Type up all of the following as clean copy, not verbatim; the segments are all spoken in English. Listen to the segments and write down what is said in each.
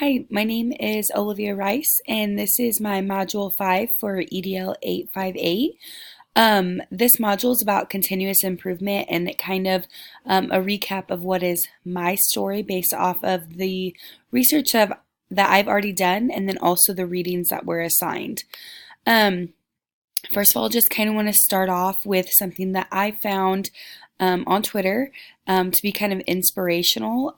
Hi, my name is Olivia Rice, and this is my Module 5 for EDL 858. This module is about continuous improvement and it kind of a recap of what is my story based off of the research that I've already done and then also the readings that were assigned. Um, First of all, just kind of want to start off with something that I found on Twitter to be kind of inspirational.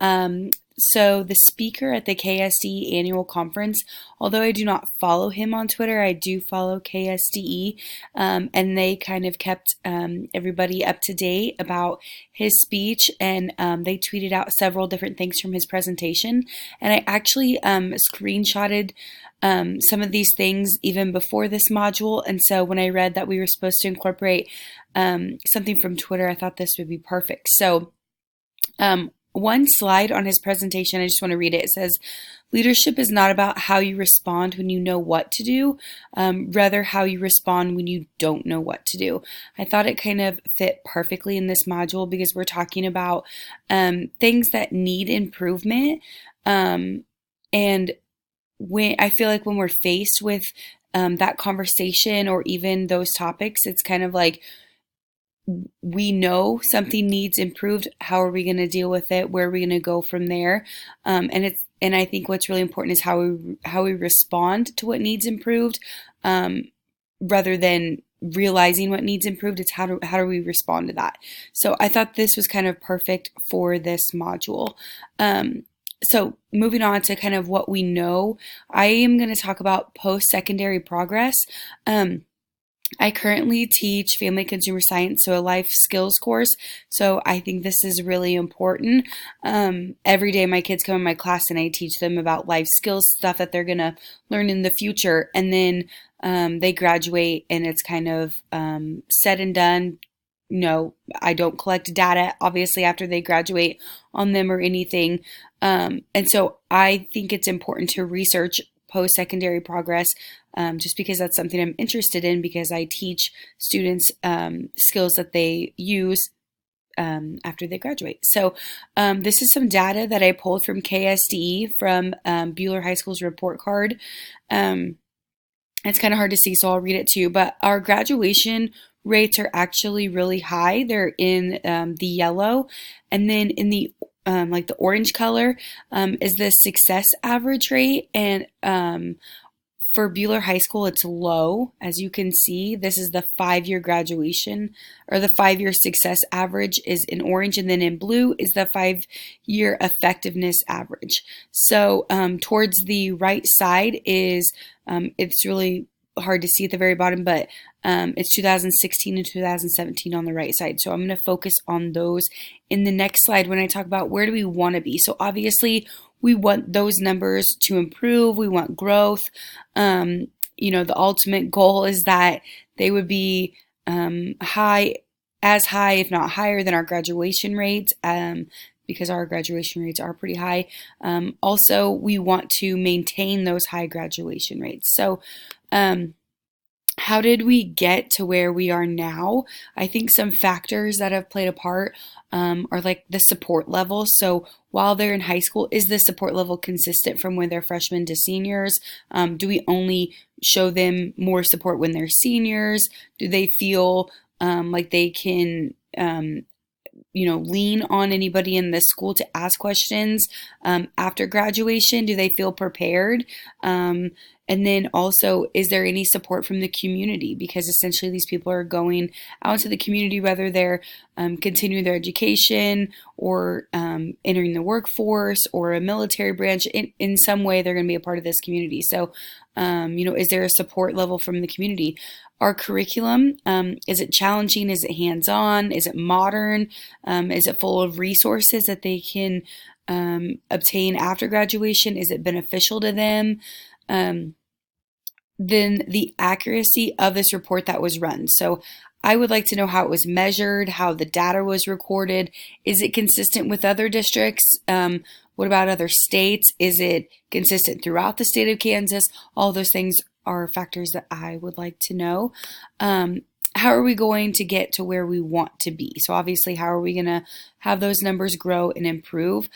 So the speaker at the KSDE annual conference, although I do not follow him on Twitter, I do follow KSDE, and they kind of kept everybody up to date about his speech, and they tweeted out several different things from his presentation, and I actually screenshotted some of these things even before this module. And so when I read that we were supposed to incorporate something from Twitter, I thought this would be perfect. So one slide on his presentation, I just want to read it. It says, leadership is not about how you respond when you know what to do, rather how you respond when you don't know what to do. I thought it kind of fit perfectly in this module because we're talking about things that need improvement. And when I feel like when we're faced with that conversation or even those topics, it's kind of like we know something needs improved. How are we going to deal with it? Where are we going to go from there? And I think what's really important is how we respond to what needs improved, rather than realizing what needs improved. It's how do we respond to that? So I thought this was kind of perfect for this module. So moving on to kind of what we know, I am going to talk about post-secondary progress. I currently teach family consumer science, so a life skills course. So I think this is really important. Every day my kids come in my class and I teach them about life skills, stuff that they're going to learn in the future. And then they graduate and it's kind of said and done. No, I don't collect data, obviously, after they graduate on them or anything. And so I think it's important to research post-secondary progress, just because that's something I'm interested in because I teach students skills that they use after they graduate. So this is some data that I pulled from KSDE from Bueller High School's report card. It's kind of hard to see, so I'll read it to you. But our graduation rates are actually really high. They're in the yellow, and then in the like the orange color is the success average rate, and for Bueller High School, it's low. As you can see, this is the 5-year graduation, or the 5-year success average is in orange, and then in blue is the 5-year effectiveness average. So towards the right side is, it's really hard to see at the very bottom, but it's 2016 and 2017 on the right side. So I'm going to focus on those in the next slide when I talk about where do we want to be. So obviously we want those numbers to improve. We want growth. The ultimate goal is that they would be high, if not higher than our graduation rates, because our graduation rates are pretty high. Also, we want to maintain those high graduation rates. So how did we get to where we are now? I think some factors that have played a part are like the support level. So while they're in high school, is the support level consistent from when they're freshmen to seniors? Do we only show them more support when they're seniors? Do they feel like they can lean on anybody in the school to ask questions after graduation? Do they feel prepared? And then also, is there any support from the community? Because essentially these people are going out into the community, whether they're continuing their education or entering the workforce or a military branch. In some way, they're going to be a part of this community. So, is there a support level from the community? Our curriculum, is it challenging? Is it hands-on? Is it modern? Is it full of resources that they can obtain after graduation? Is it beneficial to them? Then the accuracy of this report that was run. So I would like to know how it was measured, how the data was recorded. Is it consistent with other districts? What about other states? Is it consistent throughout the state of Kansas? All those things are factors that I would like to know. How are we going to get to where we want to be? So obviously, how are we going to have those numbers grow and improve?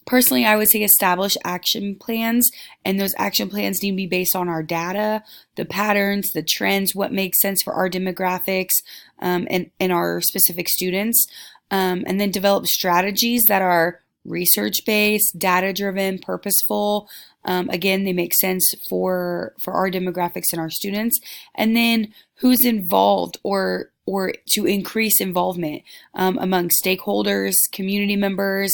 Personally, I would say establish action plans, and those action plans need to be based on our data, the patterns, the trends, what makes sense for our demographics, and our specific students. And then develop strategies that are research based, data driven, purposeful. Again, they make sense for our demographics and our students. And then who's involved, or to increase involvement among stakeholders, community members,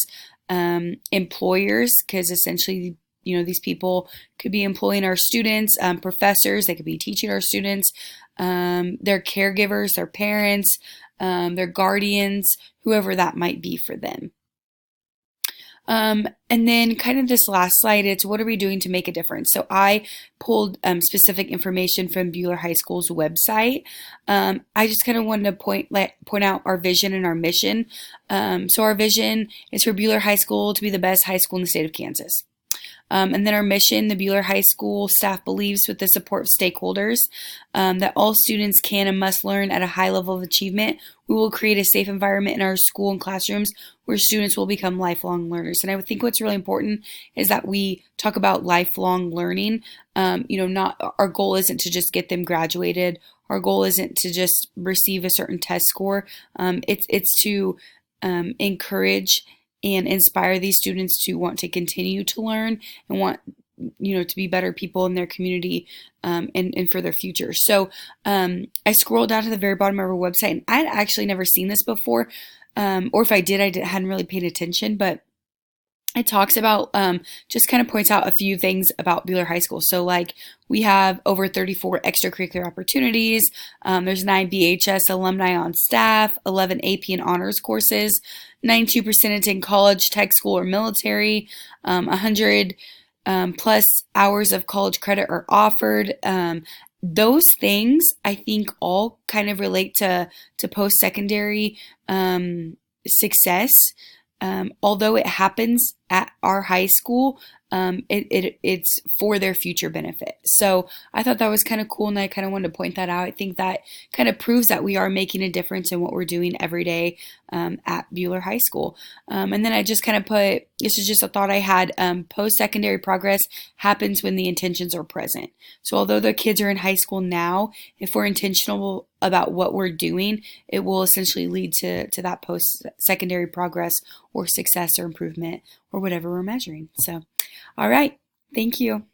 employers, because essentially, these people could be employing our students, professors, they could be teaching our students, their caregivers, their parents, their guardians, whoever that might be for them. And then kind of this last slide, it's what are we doing to make a difference? So I pulled specific information from Buhler High School's website. I just kind of wanted to point out our vision and our mission. So our vision is for Buhler High School to be the best high school in the state of Kansas. And then our mission, the Buhler High School staff believes, with the support of stakeholders, that all students can and must learn at a high level of achievement. We will create a safe environment in our school and classrooms where students will become lifelong learners. And I would think what's really important is that we talk about lifelong learning. Not our goal isn't to just get them graduated. Our goal isn't to just receive a certain test score. It's to encourage and inspire these students to want to continue to learn and want to be better people in their community, and for their future. So I scrolled down to the very bottom of our website, and I had actually never seen this before, or if I did, hadn't really paid attention, but it talks about, just kind of points out a few things about Buhler High School. So like we have over 34 extracurricular opportunities. There's 9 BHS alumni on staff, 11 AP and honors courses, 92% attend college, tech school, or military, 100 plus hours of college credit are offered. Those things I think all kind of relate to post-secondary success. Although it happens at our high school, it's for their future benefit. So I thought that was kind of cool, and I kind of wanted to point that out. I think that kind of proves that we are making a difference in what we're doing every day at Buhler High School. And then I just kind of put, this is just a thought I had, post-secondary progress happens when the intentions are present. So although the kids are in high school now, if we're intentional about what we're doing, it will essentially lead to that post-secondary progress or success or improvement or whatever we're measuring. So, all right. Thank you.